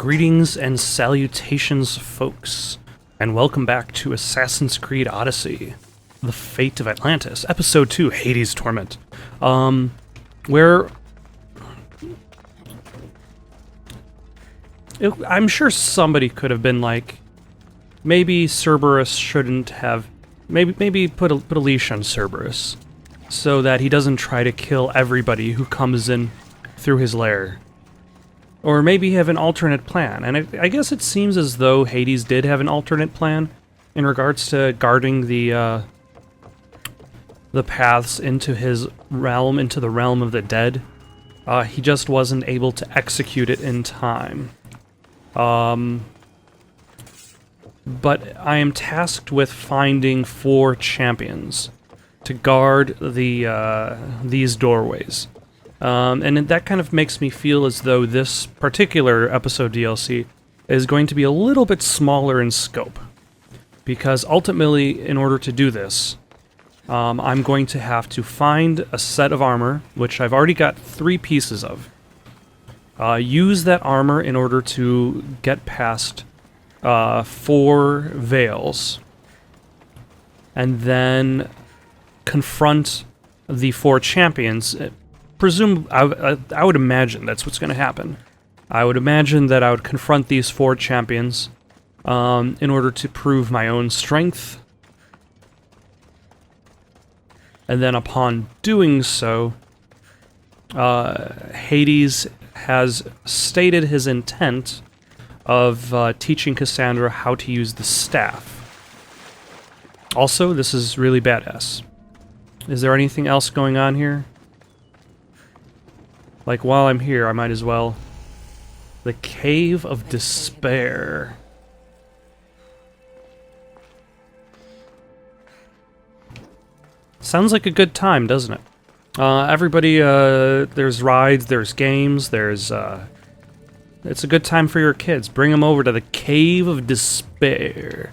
Greetings and salutations, folks, and welcome back to Assassin's Creed Odyssey, The Fate of Atlantis, Episode 2, Hades' Torment, where I'm sure somebody could have been like, maybe Cerberus shouldn't have, maybe put a leash on Cerberus, so that he doesn't try to kill everybody who comes in through his lair. Or maybe have an alternate plan, and I guess it seems as though Hades did have an alternate plan in regards to guarding the paths into his realm, into the realm of the dead. He just wasn't able to execute it in time. But I am tasked with finding 4 champions to guard these doorways. And that kind of makes me feel as though this particular episode DLC is going to be a little bit smaller in scope. Because ultimately, in order to do this, I'm going to have to find a set of armor, which I've already got 3 pieces of. Use that armor in order to get past 4 veils. And then confront the 4 champions. I would imagine that's what's going to happen. I would imagine that I would confront these 4 champions in order to prove my own strength. And then upon doing so, Hades has stated his intent of teaching Cassandra how to use the staff. Also, this is really badass. Is there anything else going on here? Like, while I'm here, I might as well. The Cave of Despair. Sounds like a good time, doesn't it? Everybody, there's rides, there's games, it's a good time for your kids. Bring them over to the Cave of Despair.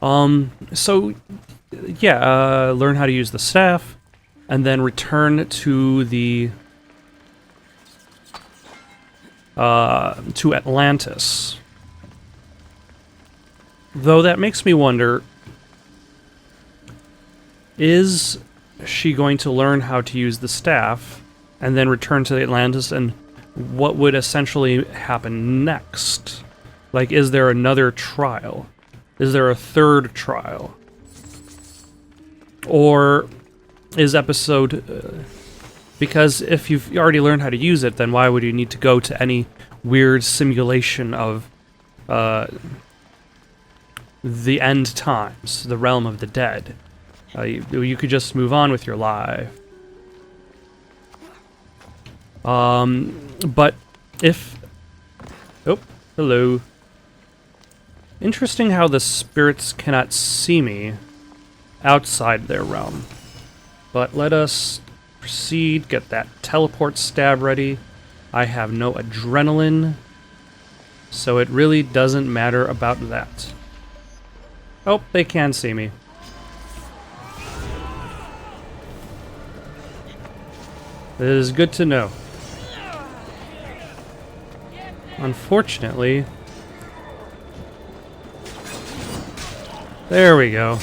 So, yeah, learn how to use the staff, and then return to the to Atlantis. Though that makes me wonder, is she going to learn how to use the staff and then return to the Atlantis, and what would essentially happen next? Like, is there another trial? Is there a 3rd trial? Or is episode... because if you've already learned how to use it, then why would you need to go to any weird simulation of the end times, the realm of the dead? You could just move on with your life. But if... Oh, hello. Interesting how the spirits cannot see me outside their realm. But let us proceed, get that teleport stab ready. I have no adrenaline, so it really doesn't matter about that. Oh, they can see me. It is good to know. Unfortunately... There we go.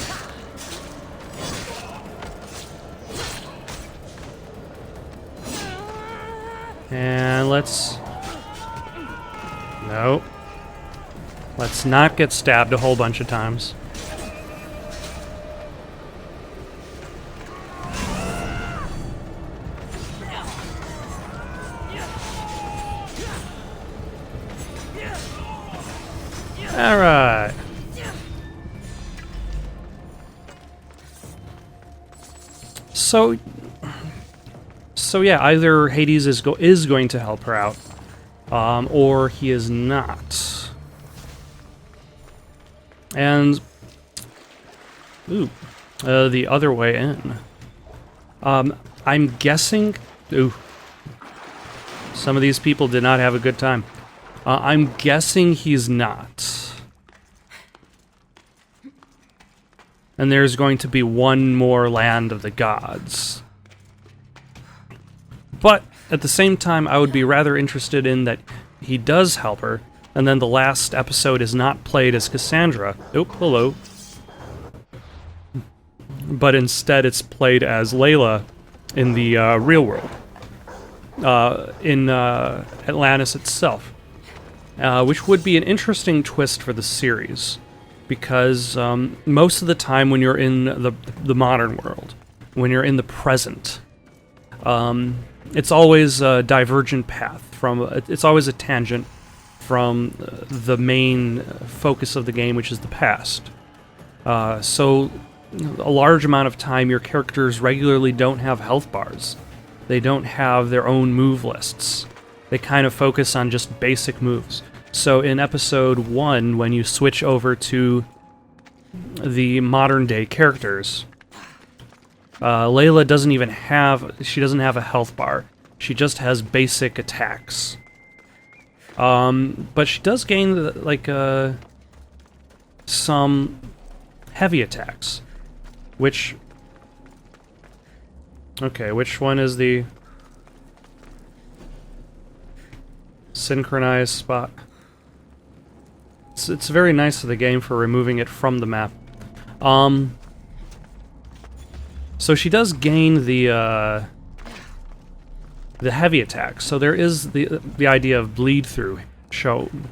And let's... No. Let's not get stabbed a whole bunch of times. Alright. So yeah, either Hades is going to help her out, or he is not. And the other way in. I'm guessing. Some of these people did not have a good time. I'm guessing he's not. And there's going to be one more land of the gods. But at the same time, I would be rather interested in that he does help her, And then the last episode is not played as Cassandra. Oh, hello. But instead it's played as Layla in the real world. In Atlantis itself. Which would be an interesting twist for the series. Because most of the time when you're in the modern world, when you're in the present, it's always a divergent path. It's always a tangent from the main focus of the game, which is the past. So a large amount of time your characters regularly don't have health bars. They don't have their own move lists. They kind of focus on just basic moves. So in episode 1, when you switch over to the modern day characters, Layla doesn't even have a health bar. She just has basic attacks. But she does gain some heavy attacks, which one is the synchronized spot? It's very nice of the game for removing it from the map. So she does gain the heavy attacks. So there is the idea of bleed through shown.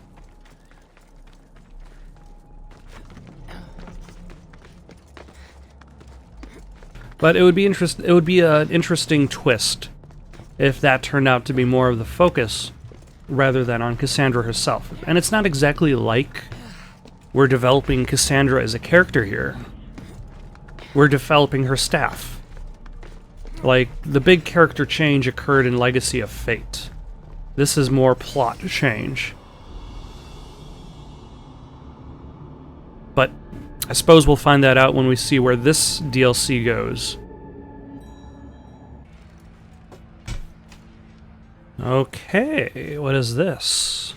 But it would be an interesting twist if that turned out to be more of the focus rather than on Cassandra herself. And it's not exactly like we're developing Cassandra as a character here. We're developing her staff. Like, the big character change occurred in Legacy of Fate. This is more plot change. But I suppose we'll find that out when we see where this DLC goes. Okay, what is this?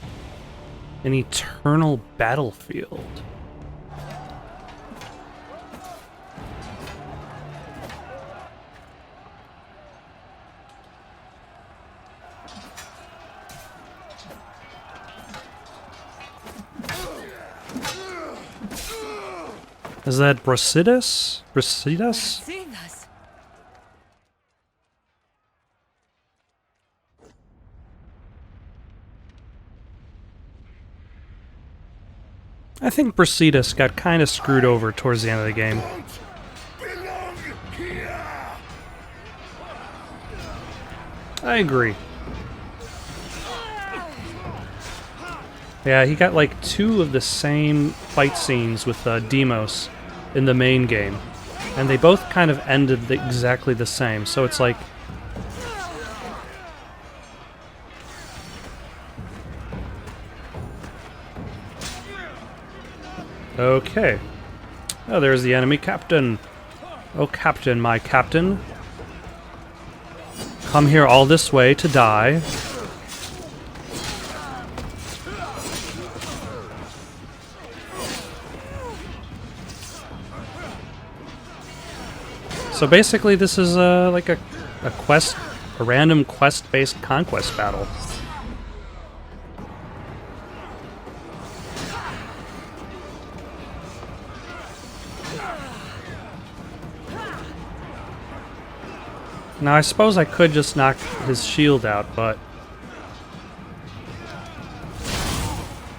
An eternal battlefield. Is that Brasidas? Brasidas? I think Brasidas got kind of screwed over towards the end of the game. I agree. Yeah, he got like 2 of the same fight scenes with Demos in the main game. And they both kind of ended exactly the same, so it's like... Okay. Oh, there's the enemy captain. Oh, captain, my captain. Come here all this way to die. So basically this is like a quest, a random quest-based conquest battle. Now I suppose I could just knock his shield out, but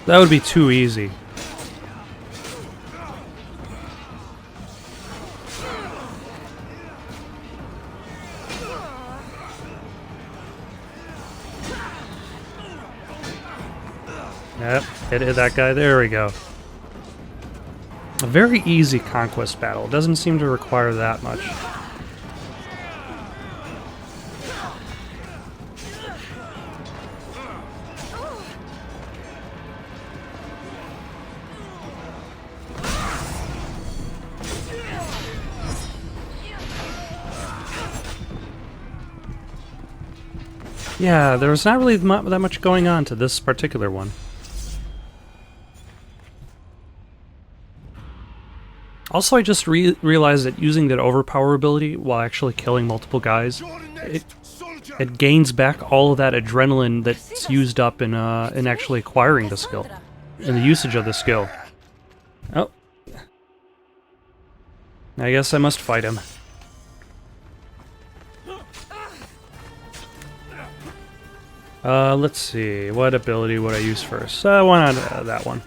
that would be too easy. Yep, hit that guy. There we go. A very easy conquest battle. Doesn't seem to require that much. Yeah, there's not really that much going on to this particular one. Also, I just realized that using that overpower ability while actually killing multiple guys, it gains back all of that adrenaline that's used up in actually acquiring the skill, in the usage of the skill. Oh. I guess I must fight him. Let's see. What ability would I use first? Why not that one?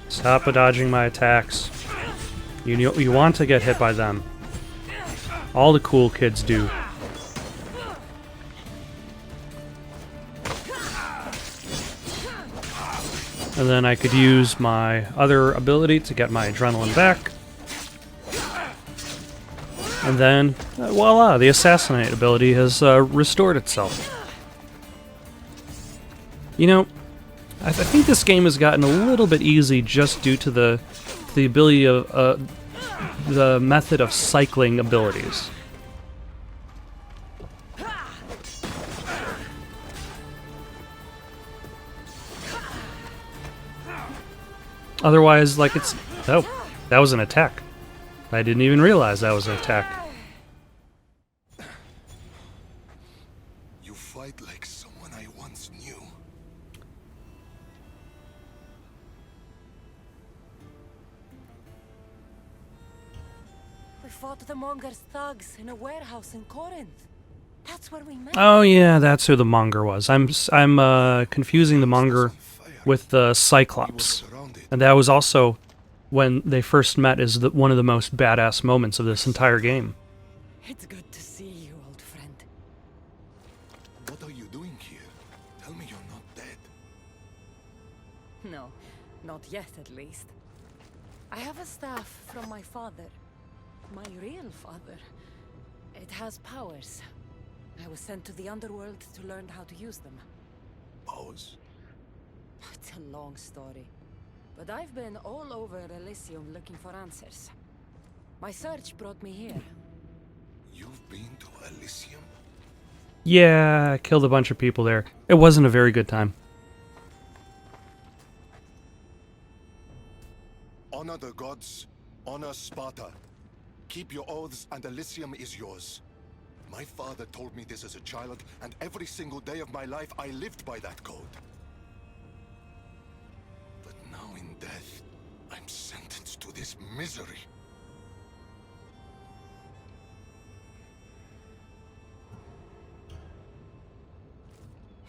Stop dodging my attacks. You want to get hit by them. All the cool kids do. And then I could use my other ability to get my adrenaline back. And then, voila, the assassinate ability has restored itself. You know, I think this game has gotten a little bit easy just due to the ability of the method of cycling abilities. Otherwise, like it's... Oh, that was an attack. I didn't even realize that was an attack. You fight like someone I once knew. We fought the Monger's thugs in a warehouse in Corinth. That's where we met. Oh yeah, that's who the Monger was. I'm confusing the Monger with the Cyclops. And that was also when they first met is one of the most badass moments of this entire game. It's good to see you, old friend. What are you doing here? Tell me you're not dead. No, not yet at least. I have a staff from my father. My real father. It has powers. I was sent to the underworld to learn how to use them. Powers? It's a long story. But I've been all over Elysium looking for answers. My search brought me here. You've been to Elysium? Yeah, I killed a bunch of people there. It wasn't a very good time. Honor the gods. Honor Sparta. Keep your oaths and Elysium is yours. My father told me this as a child, and every single day of my life I lived by that code. But now in death, I'm sentenced to this misery.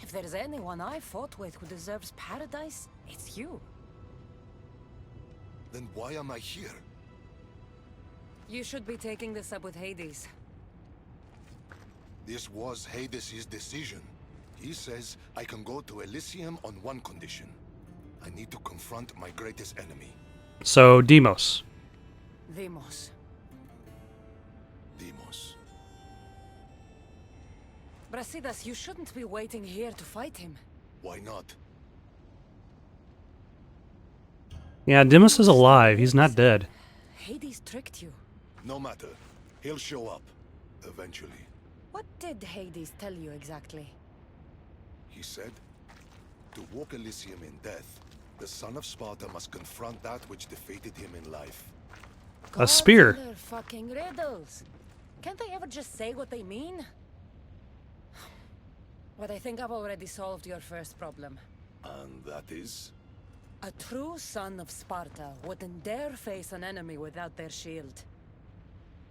If there's anyone I fought with who deserves paradise, it's you. Then why am I here? You should be taking this up with Hades. This was Hades' decision. He says I can go to Elysium on one condition. I need to confront my greatest enemy. So, Deimos. Deimos. Deimos. Brasidas, you shouldn't be waiting here to fight him. Why not? Yeah, Deimos is alive. He's not dead. Hades tricked you. No matter. He'll show up. Eventually. What did Hades tell you exactly? He said, to walk Elysium in death, the son of Sparta must confront that which defeated him in life. A spear. Gods and their fucking riddles. Can't they ever just say what they mean? But I think I've already solved your first problem. And that is? A true son of Sparta wouldn't dare face an enemy without their shield.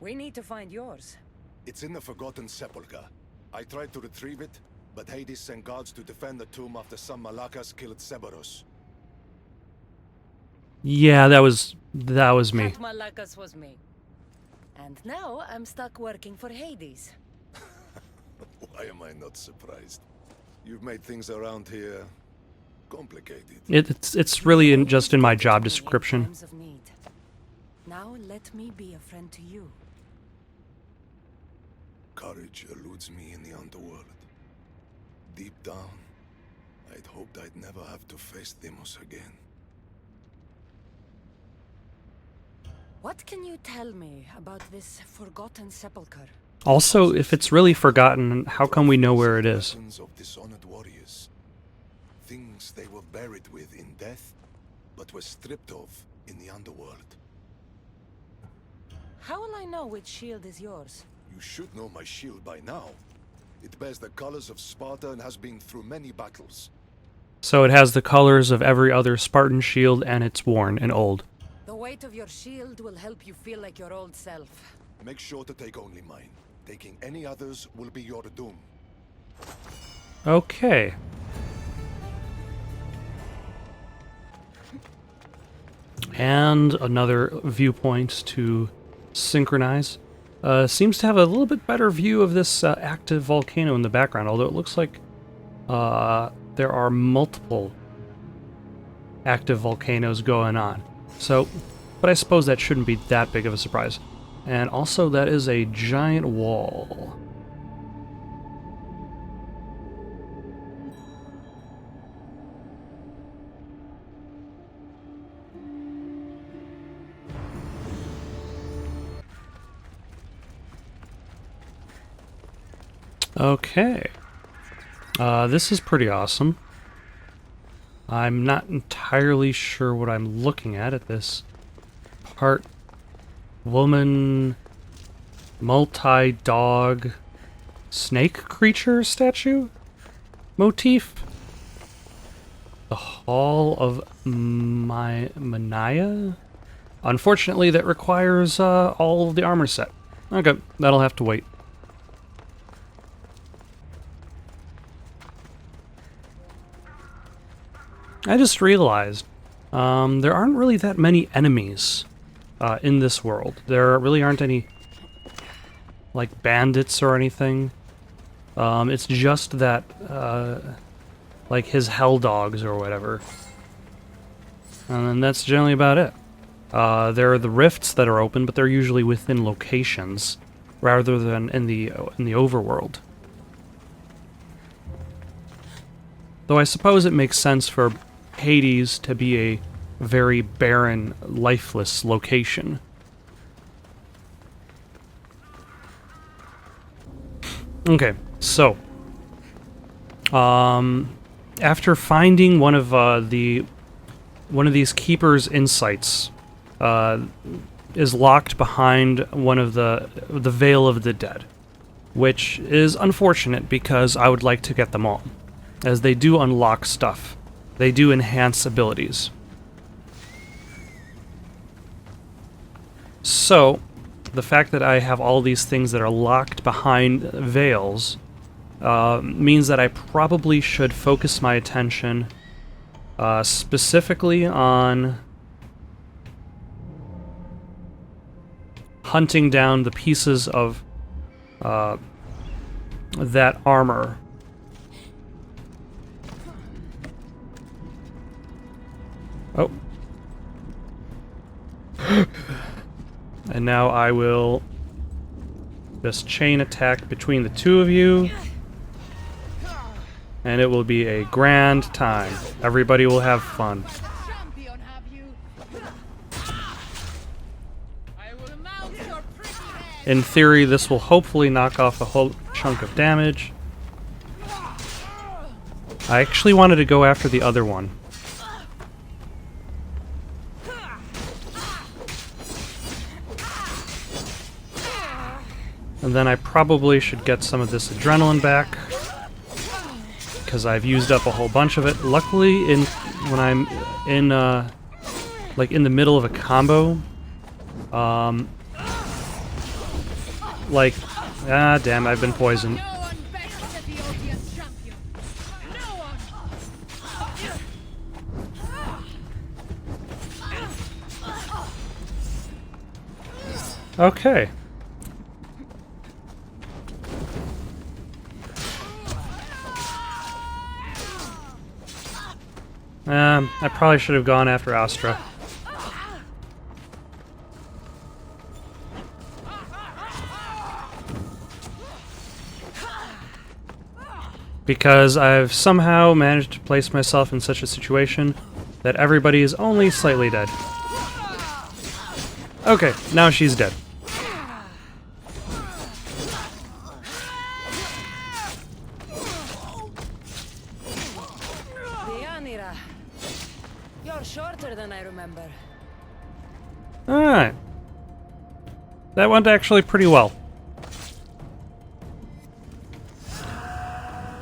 We need to find yours. It's in the Forgotten Sepulchre. I tried to retrieve it, but Hades sent guards to defend the tomb after some Malakas killed Cerberus. Yeah, that was me. That Malakas was me. And now I'm stuck working for Hades. Why am I not surprised? You've made things around here complicated. It's really just in my job description. Times of need. Now let me be a friend to you. Courage eludes me in the underworld. Deep down, I'd hoped I'd never have to face Deimos again. What can you tell me about this Forgotten Sepulchre? Also, if it's really forgotten, how come we know where it is? Legends of dishonored warriors. Things they were buried with in death, but was stripped of in the underworld. How will I know which shield is yours? You should know my shield by now. It bears the colors of Sparta and has been through many battles. So it has the colors of every other Spartan shield, and it's worn and old. The weight of your shield will help you feel like your old self. Make sure to take only mine. Taking any others will be your doom. Okay. And another viewpoint to synchronize. Seems to have a little bit better view of this active volcano in the background, although it looks like there are multiple active volcanoes going on. So, but I suppose that shouldn't be that big of a surprise. And also, that is a giant wall. Okay. This is pretty awesome. I'm not entirely sure what I'm looking at this part woman, multi-dog, snake creature statue motif. The Hall of Mania? Unfortunately, that requires all of the armor set. Okay, that'll have to wait. I just realized there aren't really that many enemies in this world. There really aren't any, like, bandits or anything. It's just that, like, his hell dogs or whatever. And then that's generally about it. There are the rifts that are open, but they're usually within locations, rather than in the overworld. Though I suppose it makes sense for Hades to be a very barren, lifeless location. Okay, so after finding one of these keepers' insights is locked behind one of the Veil of the Dead, which is unfortunate because I would like to get them all, as they do unlock stuff. They do enhance abilities. So, the fact that I have all these things that are locked behind veils means that I probably should focus my attention specifically on hunting down the pieces of that armor. Oh. And now I will just chain attack between the two of you. And it will be a grand time. Everybody will have fun. In theory, this will hopefully knock off a whole chunk of damage. I actually wanted to go after the other one. And then I probably should get some of this adrenaline back, because I've used up a whole bunch of it. Luckily, when I'm in like in the middle of a combo, like, damn, I've been poisoned. Okay. I probably should have gone after Astra. Because I've somehow managed to place myself in such a situation that everybody is only slightly dead. Okay, now she's dead. You're shorter than That went actually pretty well.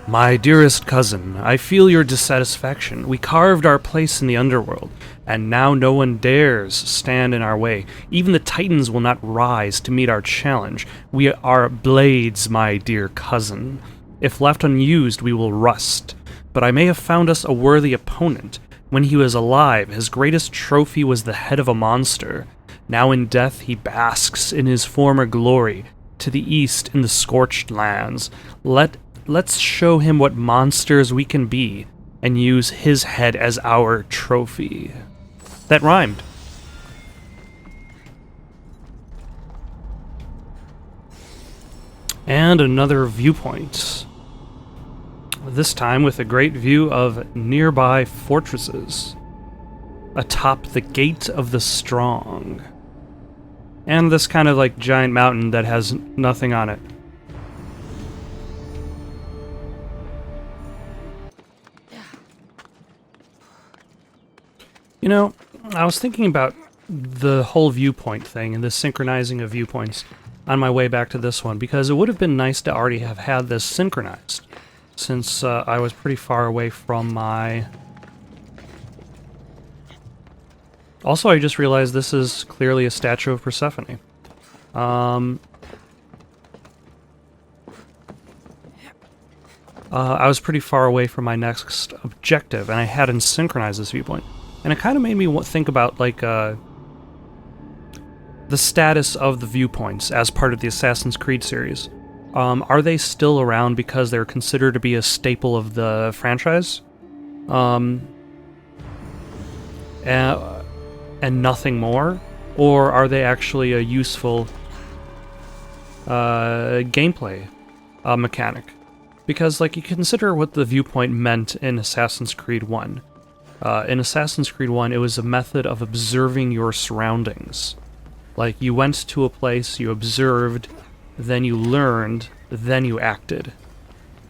My dearest cousin, I feel your dissatisfaction. We carved our place in the underworld, and now no one dares stand in our way. Even the Titans will not rise to meet our challenge. We are blades, my dear cousin. If left unused, we will rust. But I may have found us a worthy opponent. When he was alive, his greatest trophy was the head of a monster. Now in death, he basks in his former glory. To the east, in the scorched lands. Let's show him what monsters we can be, and use his head as our trophy. That rhymed. And another viewpoint. This time with a great view of nearby fortresses. Atop the Gate of the Strong. And this kind of like giant mountain that has nothing on it. You know, I was thinking about the whole viewpoint thing and the synchronizing of viewpoints on my way back to this one, because it would have been nice to already have had this synchronized, since I was pretty far away from my... Also, I just realized this is clearly a statue of Persephone. I was pretty far away from my next objective, and I hadn't synchronized this viewpoint. And it kind of made me think about, like, the status of the viewpoints as part of the Assassin's Creed series. Are they still around because they're considered to be a staple of the franchise? And nothing more? Or are they actually a useful gameplay mechanic? Because, like, you consider what the viewpoint meant in Assassin's Creed 1. In Assassin's Creed 1, it was a method of observing your surroundings. Like, you went to a place, you observed, then you learned, then you acted.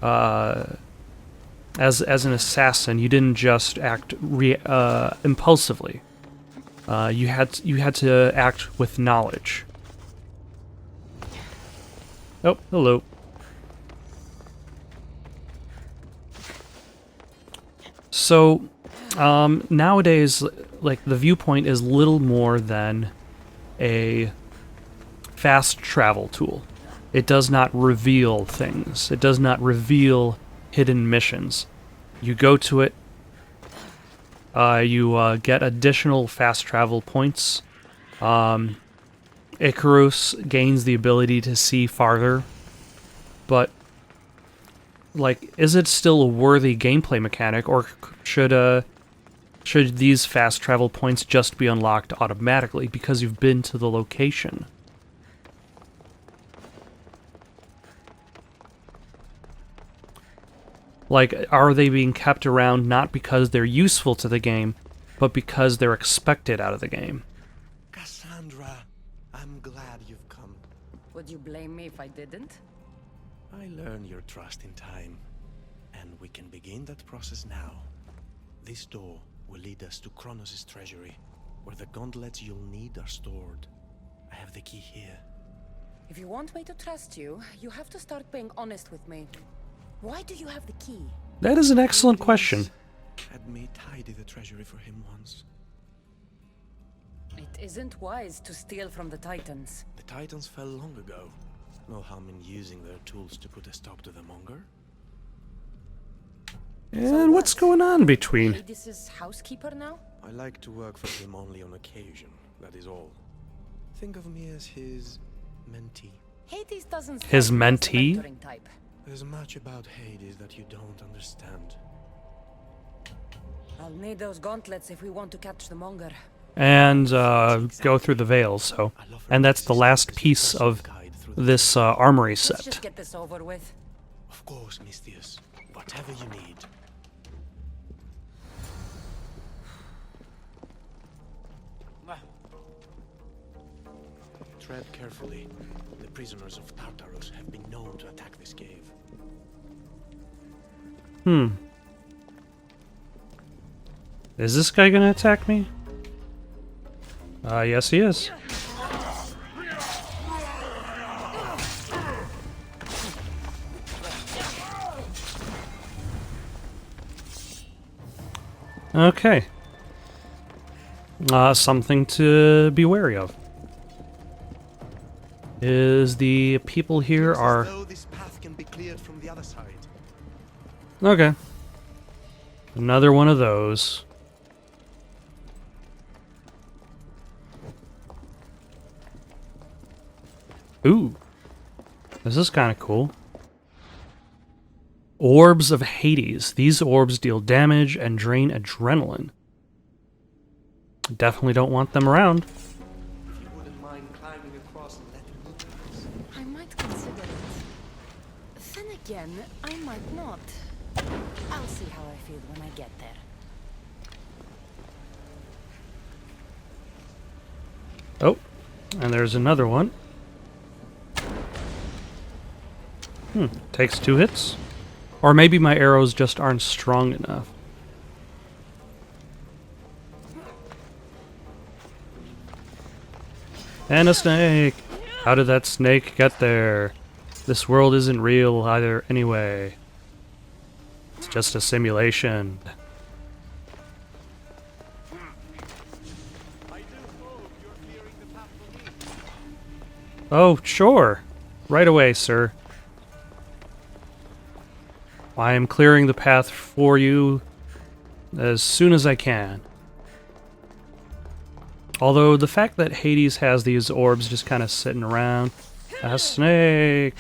As an assassin, you didn't just act impulsively. You had to act with knowledge. Oh, hello. So, nowadays, like, the viewpoint is little more than a fast travel tool. It does not reveal things. It does not reveal hidden missions. You go to it, you get additional fast travel points. Icarus gains the ability to see farther, but, like, is it still a worthy gameplay mechanic, or should these fast travel points just be unlocked automatically because you've been to the location? Like, are they being kept around not because they're useful to the game, but because they're expected out of the game? Cassandra, I'm glad you've come. Would you blame me if I didn't? I learn your trust in time, and we can begin that process now. This door will lead us to Kronos' treasury, where the gauntlets you'll need are stored. I have the key here. If you want me to trust you, you have to start being honest with me. Why do you have the key? That is an excellent question. Had me tidy the treasury for him once. It isn't wise to steal from the Titans. The Titans fell long ago. No harm in using their tools to put a stop to the monger. And what's going on between? Hades' housekeeper now? I like to work for him only on occasion, that is all. Think of me as his mentee. Hades doesn't His strike me as the mentee? mentoring type. There's much about Hades that you don't understand. I'll need those gauntlets if we want to catch the monger. And go through the veils, so. And that's the last piece of this armory Let's just set. get this over with. Of course, Mistius. Whatever you need. Tread carefully. The prisoners of Tartarus have been known to attack this cave. Is this guy gonna attack me? Yes he is. Okay. Something to be wary of is the people here are... Though this path can be cleared from the other side. Okay. Another one of those. Ooh. This is kind of cool. Orbs of Hades. These orbs deal damage and drain adrenaline. Definitely don't want them around. If you wouldn't mind climbing across and letting me pass. I might consider it. Then again, I might not. I'll see how I feel when I get there. Oh, and there's another one. Takes 2 hits. Or maybe my arrows just aren't strong enough. And a snake! How did that snake get there? This world isn't real either anyway. It's just a simulation. Oh, sure. Right away, sir. I am clearing the path for you as soon as I can. Although the fact that Hades has these orbs just kind of sitting around... A snake!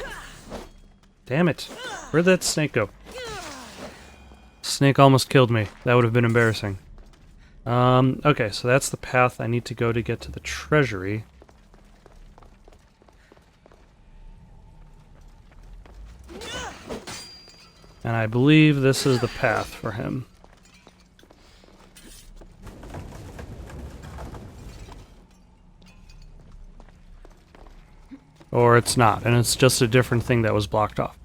Damn it. Where'd that snake go? Snake almost killed me. That would have been embarrassing. Okay, so that's the path I need to go to get to the treasury. And I believe this is the path for him. Or it's not, and it's just a different thing that was blocked off.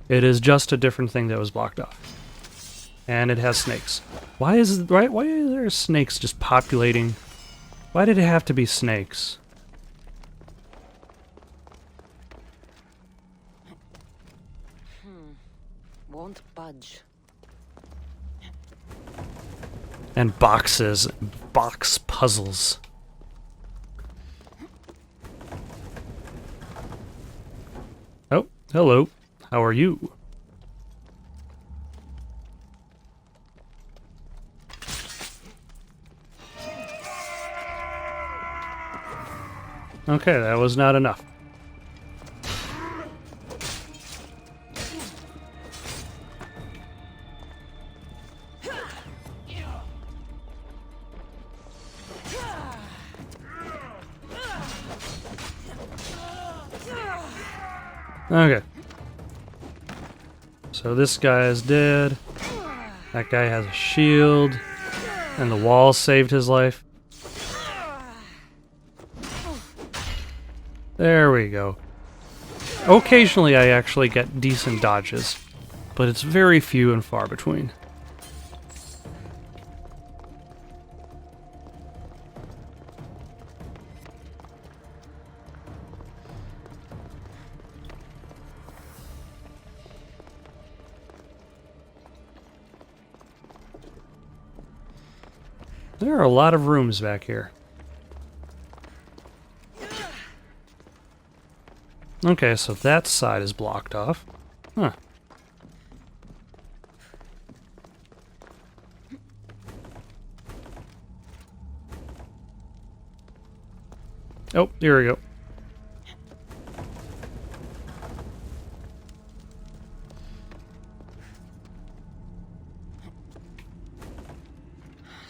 It is just a different thing that was blocked off. And it has snakes. Why are there snakes just populating? Why did it have to be snakes? Won't budge. And boxes, box puzzles. Oh, hello. How are you? Okay, that was not enough. Okay. So this guy is dead. That guy has a shield. And the wall saved his life. There we go. Occasionally I actually get decent dodges, but it's very few and far between. There are a lot of rooms back here. Okay, so that side is blocked off. Huh. Oh, here we go.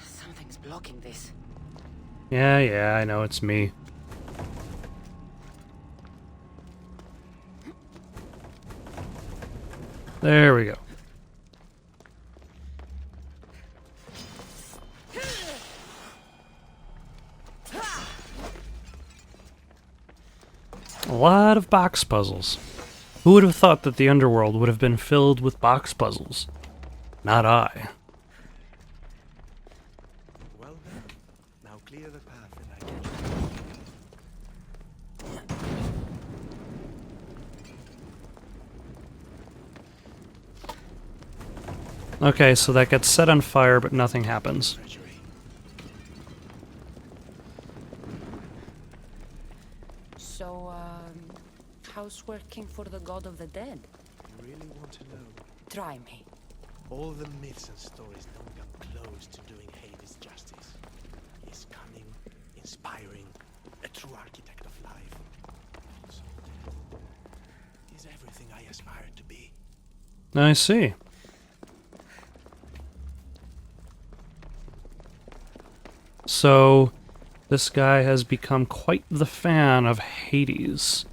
Something's blocking this. Yeah, I know, it's me. There we go. A lot of box puzzles. Who would have thought that the underworld would have been filled with box puzzles? Not I. Well then, now clear the path and I can... Okay, so that gets set on fire, but nothing happens. Treasury. So, how's working for the god of the dead? You really want to know? Try me. All the myths and stories don't come close to doing Hades justice. He's cunning, inspiring, a true architect of life. Also, he's everything I aspire to be. I see. So, this guy has become quite the fan of Hades.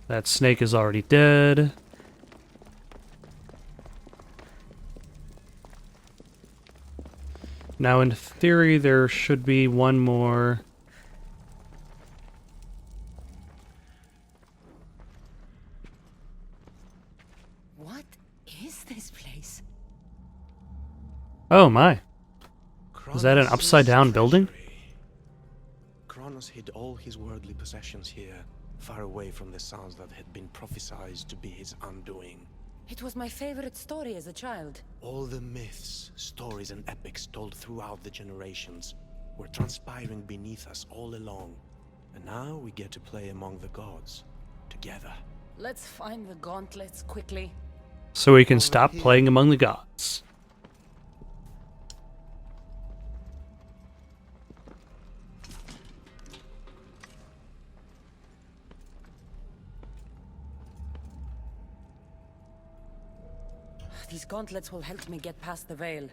That snake is already dead. Now, in theory, there should be one more. What is this place? Oh my. Is that an upside-down building? Kronos hid all his worldly possessions here, far away from the sounds that had been prophesied to be his undoing. It was my favorite story as a child. All the myths, stories, and epics told throughout the generations were transpiring beneath us all along. And now we get to play among the gods, together. Let's find the gauntlets quickly. So we can stop playing among the gods. These gauntlets will help me get past the veil.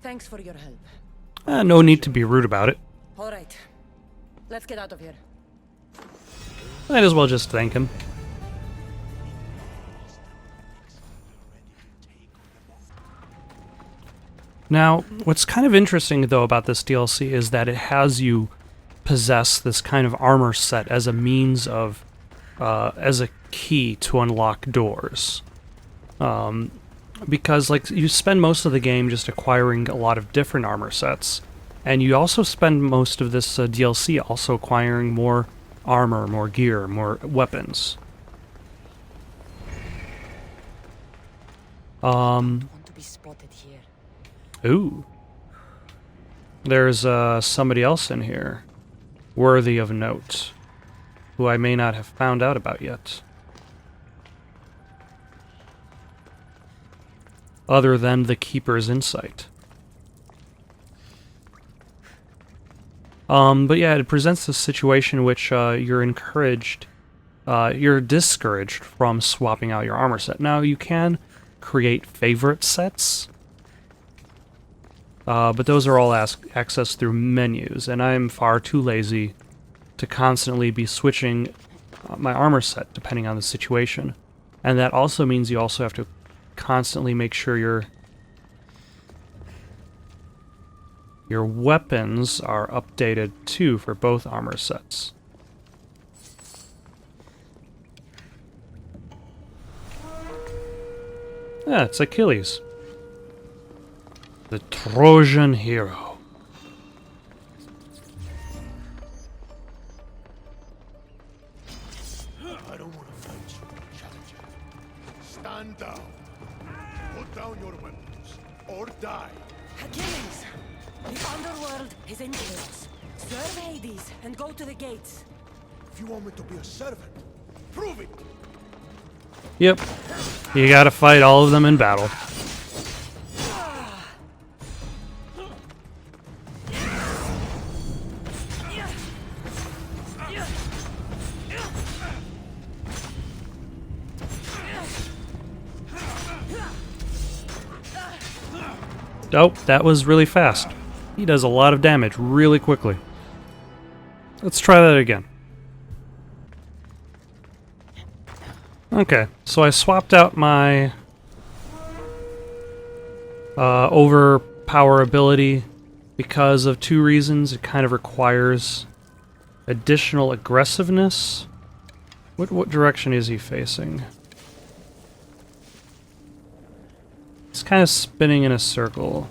Thanks for your help. No need to be rude about it. All right. Let's get out of here. Might as well just thank him. Now, what's kind of interesting, though, about this DLC is that it has you possess this kind of armor set as a means of, as a key to unlock doors. Because, like, you spend most of the game just acquiring a lot of different armor sets, and you also spend most of this DLC also acquiring more armor, more gear, more weapons. Want to be spotted here. Ooh. There's somebody else in here, worthy of note, who I may not have found out about yet. Other than the Keeper's insight. But yeah, it presents a situation in which you're discouraged from swapping out your armor set. Now, you can create favorite sets, but those are all accessed through menus, and I'm far too lazy to constantly be switching my armor set depending on the situation. And that also means you also have to constantly make sure your weapons are updated too for both armor sets. Yeah, it's Achilles. The Trojan hero. I don't want to fight you, challenger. Stand down. Put down your weapons, or die. Achilles! The underworld is in chaos. Serve Hades and go to the gates. If you want me to be a servant, prove it. Yep. You gotta fight all of them in battle. Oh, that was really fast. He does a lot of damage really quickly. Let's try that again. Okay, so I swapped out my overpower ability because of two reasons. It kind of requires additional aggressiveness. What direction is he facing? It's kind of spinning in a circle.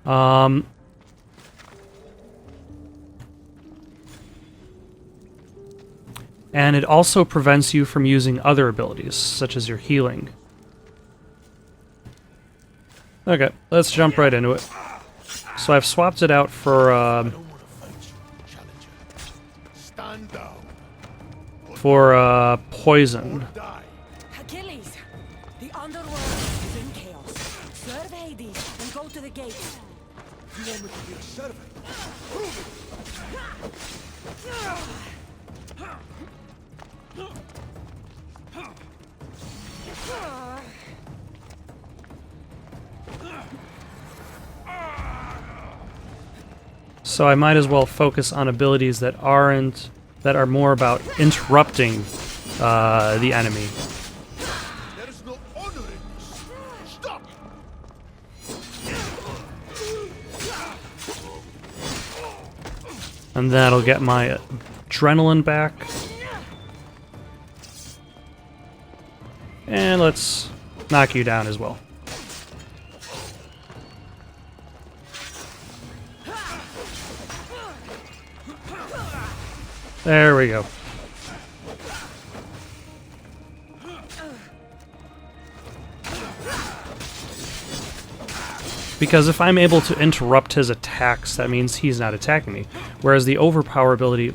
And it also prevents you from using other abilities, such as your healing. Okay, let's jump right into it. So I've swapped it out for, poison. Achilles! The underworld is in chaos. Serve Hades and go to the gates. You want me to be a servant? Prove So I might as well focus on abilities that are more about interrupting the enemy. There is no honor in this. Stop! And that'll get my adrenaline back. And let's knock you down as well. There we go. Because if I'm able to interrupt his attacks, that means he's not attacking me. Whereas the overpower ability,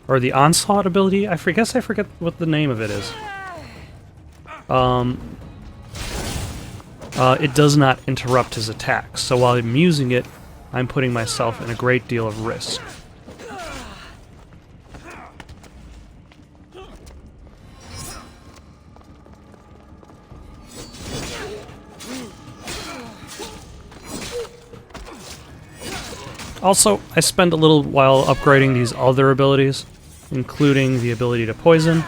or the onslaught ability, I forget what the name of it is. It does not interrupt his attacks. So while I'm using it, I'm putting myself in a great deal of risk. Also, I spent a little while upgrading these other abilities, including the ability to poison.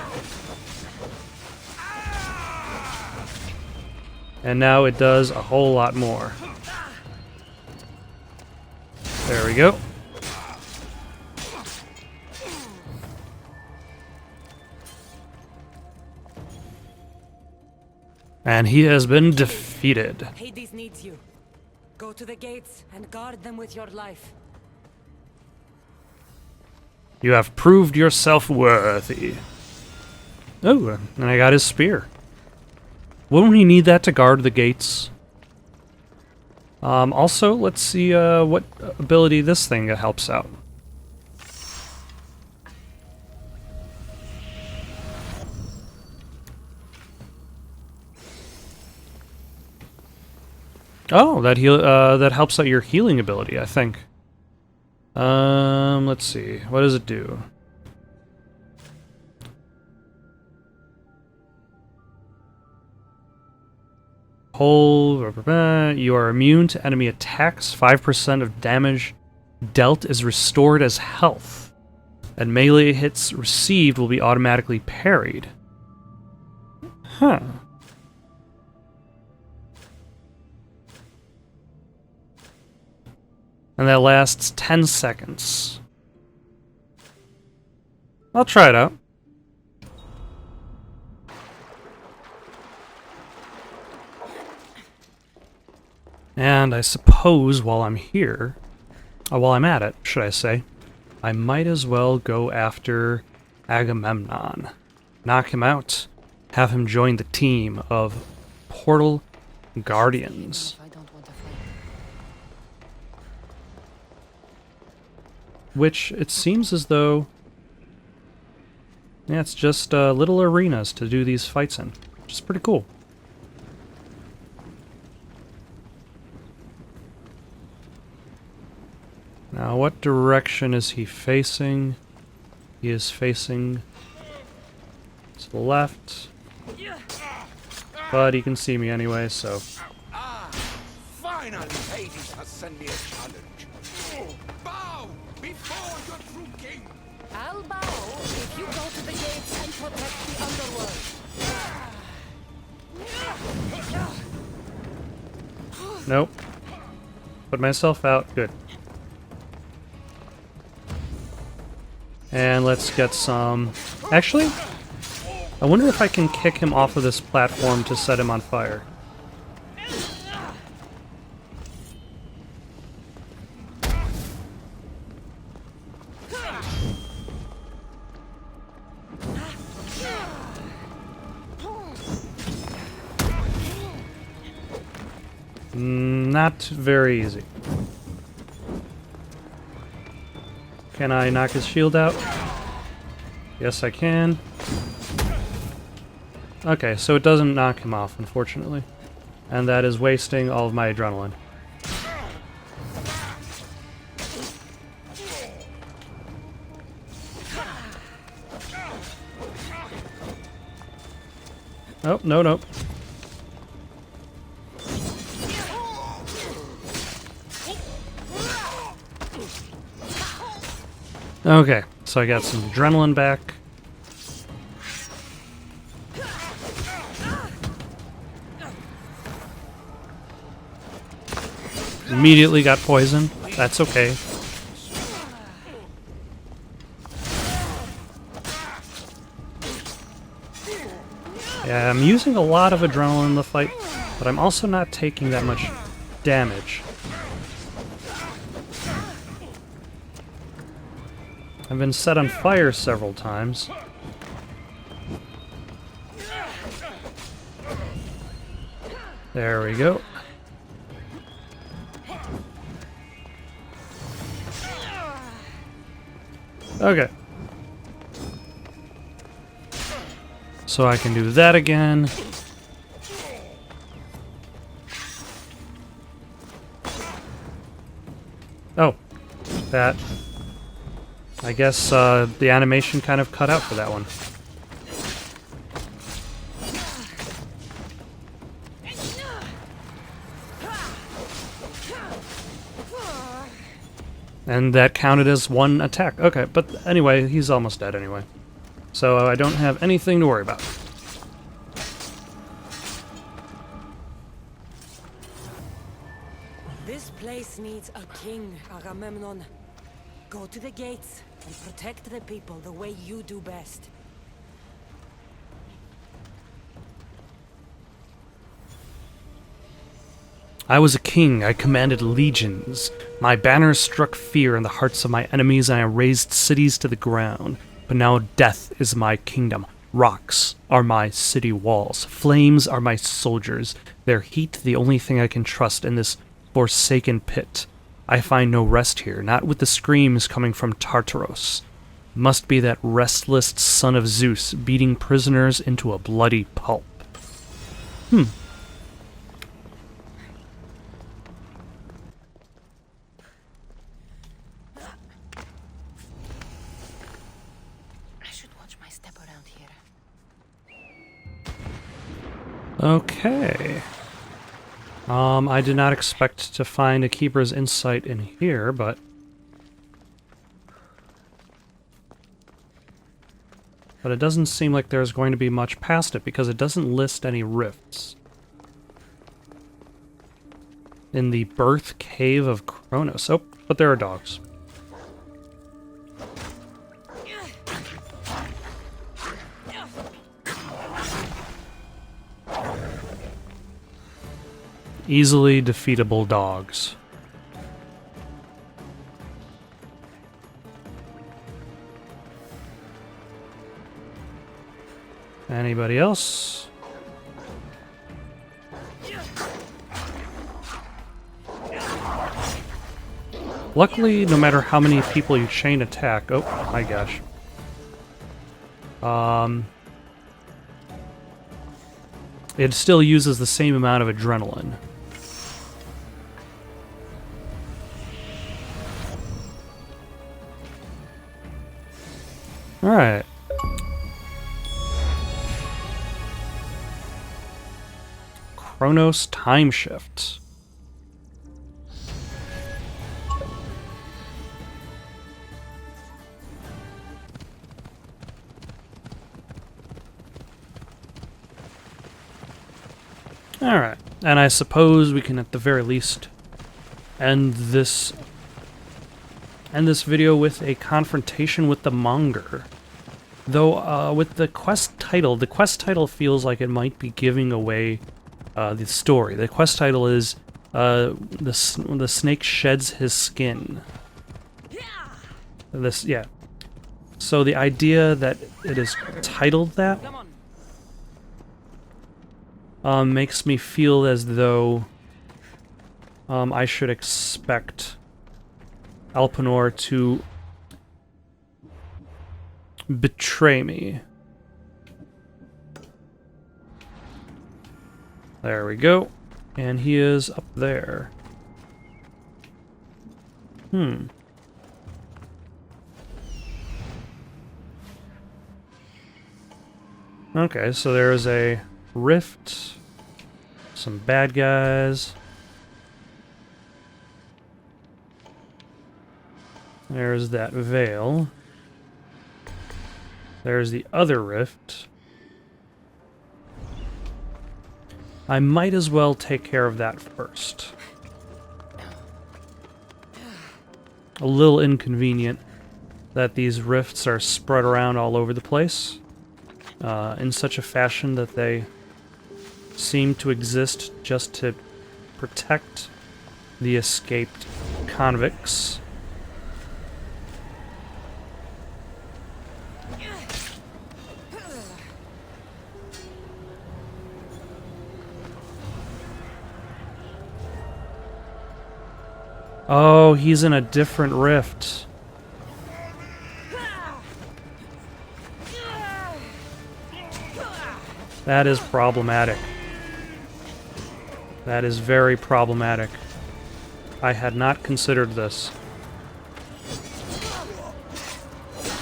And now it does a whole lot more. There we go. And he has been defeated. Hades needs you. Go to the gates and guard them with your life. You have proved yourself worthy. Oh, and I got his spear. Wouldn't he need that to guard the gates? Also, let's see what ability this thing helps out. Oh, that helps out your healing ability, I think. Let's see. What does it do? You are immune to enemy attacks. 5% of damage dealt is restored as health. And melee hits received will be automatically parried. Huh. And that lasts 10 seconds. I'll try it out. And I suppose while I'm here, while I'm at it, should I say, I might as well go after Agamemnon. Knock him out. Have him join the team of Portal Guardians. Which, it seems as though... yeah, it's just little arenas to do these fights in. Which is pretty cool. Now, what direction is he facing? He is facing to the left. But he can see me anyway, so... finally, Hades has sent me a challenge. Bow before your true king. I'll bow if you go to the gates and protect the underworld. Nope. Put myself out. Good. And let's get some... actually, I wonder if I can kick him off of this platform to set him on fire. Not very easy. Can I knock his shield out? Yes, I can. Okay, so it doesn't knock him off, unfortunately. And that is wasting all of my adrenaline. Oh, no, no. Okay, so I got some adrenaline back. Immediately got poisoned. That's okay. Yeah, I'm using a lot of adrenaline in the fight, but I'm also not taking that much damage. I've been set on fire several times. There we go. Okay. So I can do that again. Oh, that. I guess the animation kind of cut out for that one. And that counted as one attack. Okay, but anyway, he's almost dead anyway. So I don't have anything to worry about. This place needs a king, Agamemnon. Go to the gates and protect the people the way you do best. I was a king, I commanded legions. My banners struck fear in the hearts of my enemies, and I razed cities to the ground. But now death is my kingdom. Rocks are my city walls. Flames are my soldiers. Their heat the only thing I can trust in this forsaken pit. I find no rest here, not with the screams coming from Tartaros. Must be that restless son of Zeus beating prisoners into a bloody pulp. I should watch my step around here. Okay. I did not expect to find a Keeper's Insight in here, but... But it doesn't seem like there's going to be much past it, because it doesn't list any rifts. In the Birth Cave of Kronos. Oh, but there are dogs. Easily defeatable dogs. Anybody else? Luckily, no matter how many people you chain attack... Oh, my gosh. It still uses the same amount of adrenaline. Alright. Kronos Time Shift. Alright, and I suppose we can at the very least end this video with a confrontation with the Monger. Though, with the quest title feels like it might be giving away the story. The quest title is the snake sheds his skin. Yeah. So the idea that it is titled that makes me feel as though I should expect Alpanor to betray me. There we go. And he is up there. Okay, so there's a rift, some bad guys. There's that veil. There's the other rift. I might as well take care of that first. A little inconvenient that these rifts are spread around all over the place in such a fashion that they seem to exist just to protect the escaped convicts. Oh, he's in a different rift. That is problematic. That is very problematic. I had not considered this.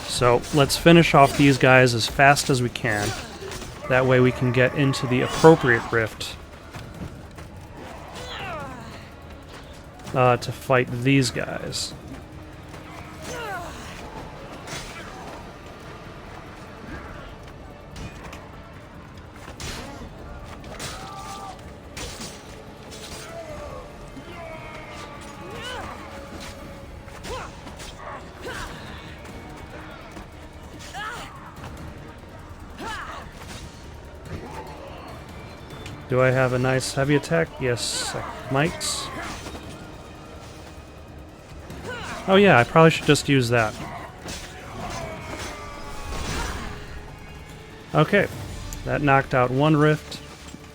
So, let's finish off these guys as fast as we can. That way we can get into the appropriate rift. To fight these guys. Do I have a nice heavy attack? Yes, I might. Oh yeah, I probably should just use that. Okay, that knocked out one rift.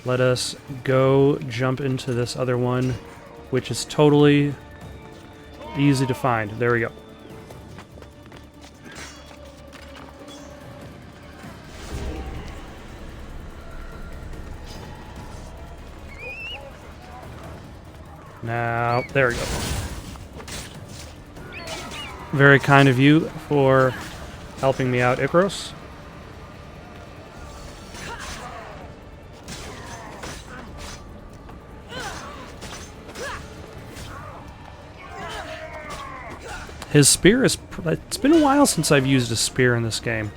Let us go jump into this other one, which is totally easy to find. There we go. Now, there we go. Very kind of you for helping me out, Icaros. His spear is... It's been a while since I've used a spear in this game.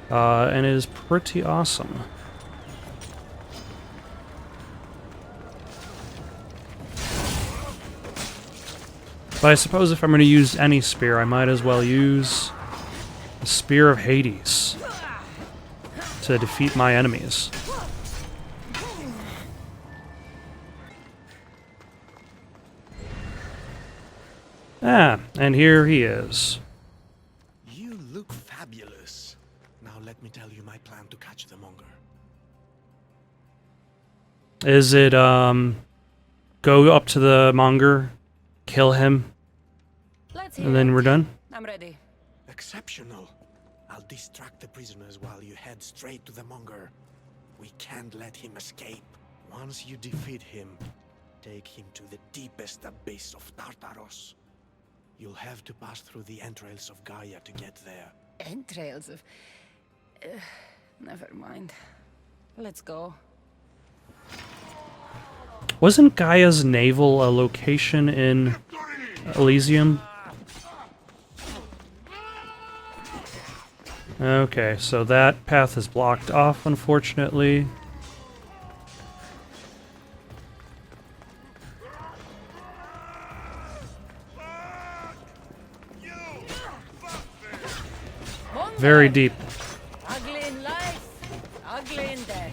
And it is pretty awesome. But I suppose if I'm going to use any spear, I might as well use the Spear of Hades to defeat my enemies. Ah, and here he is. You look fabulous. Now let me tell you my plan to catch the monger. Is it, go up to the monger, kill him, and then we're done? I'm ready. Exceptional. I'll distract the prisoners while you head straight to the monger. We can't let him escape. Once you defeat him, take him to the deepest abyss of Tartaros. You'll have to pass through the entrails of Gaia to get there. Entrails of... never mind. Let's go. Wasn't Gaia's navel a location in Elysium? Okay, so that path is blocked off, unfortunately. Very deep. Ugly in life, ugly in death.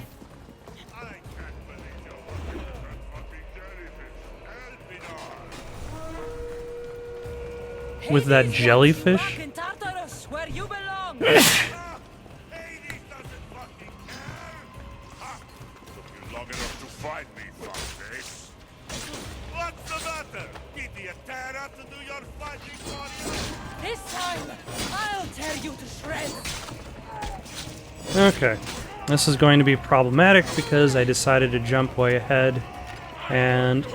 With that jellyfish? Back in Tartarus, where you belong. Long enough to find me, fuckface. What's the This time, I'll tear you to shreds. Okay. This is going to be problematic because I decided to jump way ahead and...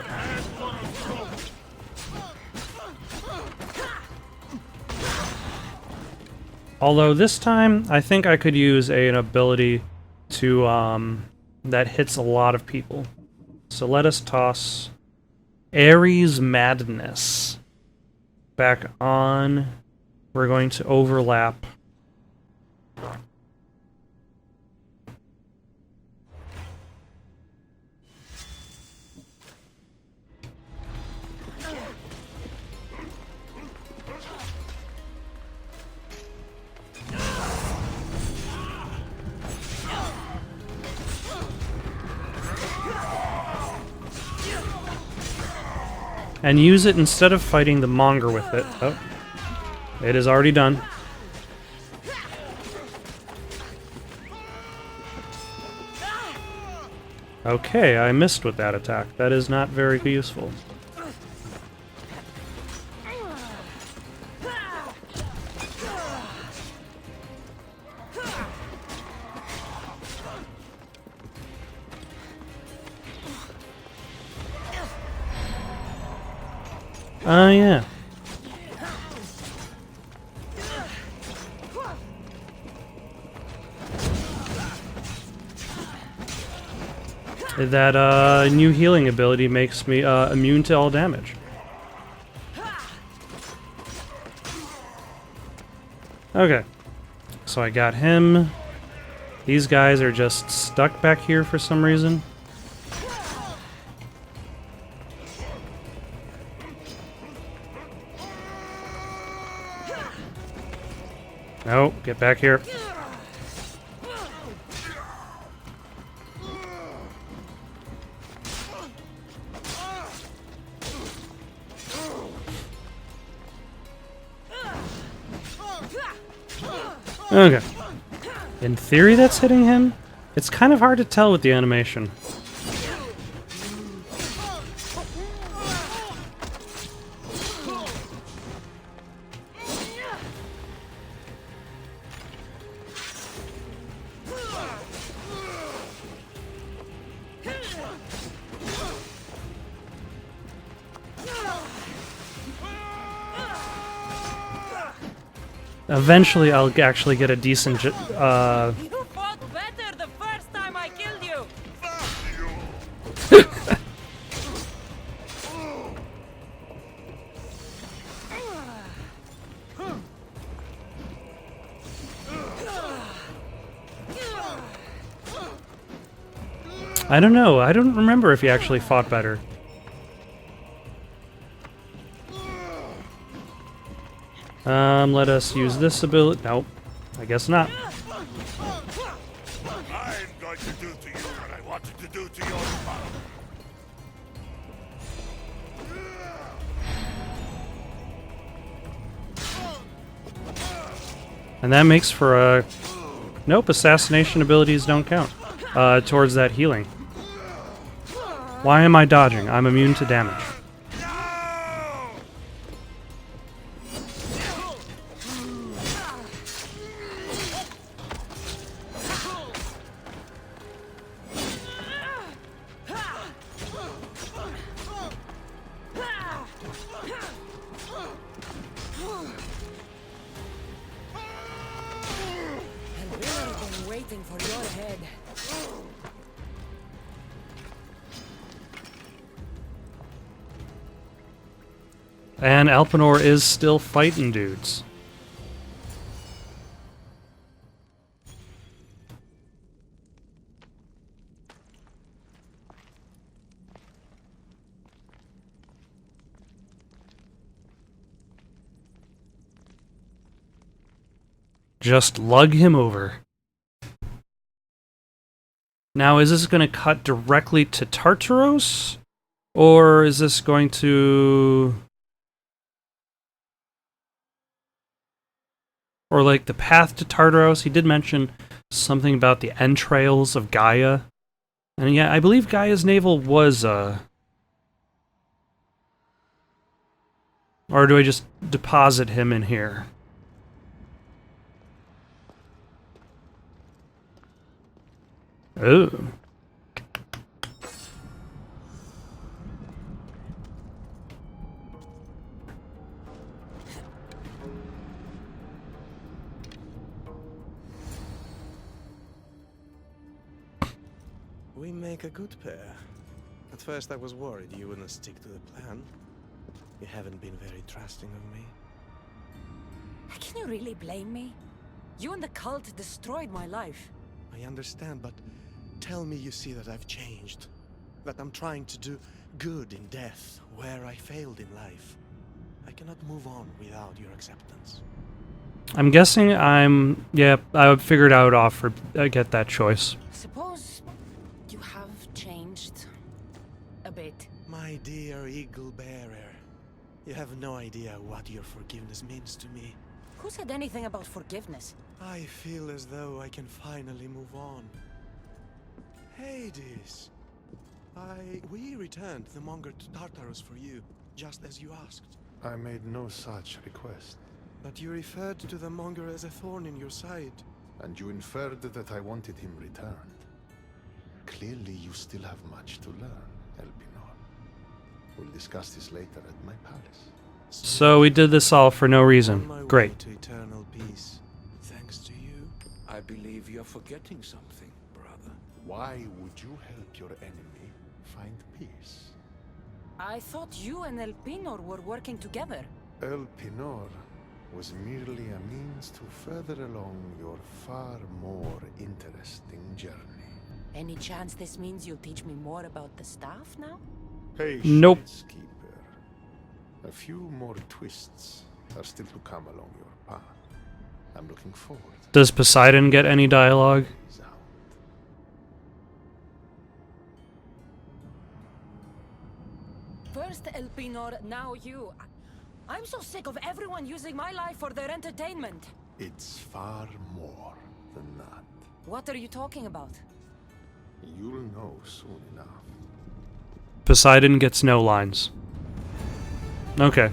Although this time, I think I could use an ability to, that hits a lot of people. So let us toss Ares Madness back on. We're going to overlap. And use it instead of fighting the Monger with it. Oh, it is already done. Okay, I missed with that attack. That is not very useful. Yeah. That new healing ability makes me immune to all damage. Okay. So I got him. These guys are just stuck back here for some reason. No, get back here. Okay. In theory that's hitting him. It's kind of hard to tell with the animation. Eventually, I'll actually get a decent. You fought better the first time I killed you. I don't know. I don't remember if he actually fought better. Let us use this ability. Nope. I guess not. I'm going to do to you what I wanted to do to your father. And that makes for a... Nope, assassination abilities don't count. Towards that healing. Why am I dodging? I'm immune to damage. Waiting for your head. And Alpanor is still fighting dudes. Just lug him over. Now, is this going to cut directly to Tartaros? Or is this going to... Or like the path to Tartaros? He did mention something about the entrails of Gaia. And yeah, I believe Gaia's navel was Or do I just deposit him in here? Ooh. We make a good pair. At first I was worried you wouldn't stick to the plan. You haven't been very trusting of me. Can you really blame me? You and the cult destroyed my life. I understand, but tell me you see that I've changed. That I'm trying to do good in death, where I failed in life. I cannot move on without your acceptance. I'm guessing yeah, I would figure it out offer. I get that choice. Suppose you have changed a bit. My dear eagle bearer, you have no idea what your forgiveness means to me. Who said anything about forgiveness? I feel as though I can finally move on. Hades! We returned the monger to Tartarus for you, just as you asked. I made no such request. But you referred to the monger as a thorn in your side. And you inferred that I wanted him returned. Clearly you still have much to learn, Elpinor. We'll discuss this later at my palace. So we did this all for no On my reason. way Great. to eternal peace, thanks to you. I believe you're forgetting something, brother. Why would you help your enemy find peace? I thought you and Elpinor were working together. Elpinor was merely a means to further along your far more interesting journey. Any chance this means you'll teach me more about the staff now? Nope. Patience, keeper. A few more twists are still to come along your path. I'm looking forward. Does Poseidon get any dialogue? Peace out. First Elpinor, now you. I'm so sick of everyone using my life for their entertainment. It's far more than that. What are you talking about? You'll know soon enough. Poseidon gets no lines. Okay.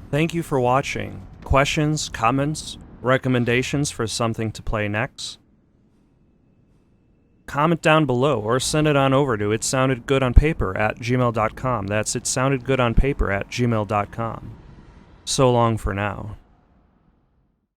Thank you for watching. Questions, comments, recommendations for something to play next? Comment down below or send it on over to itsoundedgoodonpaper@gmail.com. That's itsoundedgoodonpaper@gmail.com. So long for now.